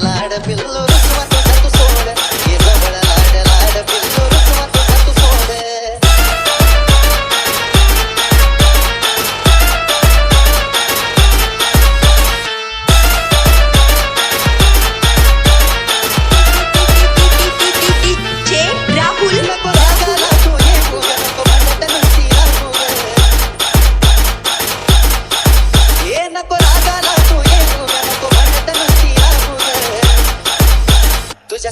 लाड पिल्लू रुसवा तुझा तू सोड ये जवळ लाड पिल्लू रुसवा तुझा तू सोड राहुल नको रागाला तू ये ग नको भांडत नुसती लागू ये नको रागाला तू ये ग नको भांडत नुसती लागू तुझ्या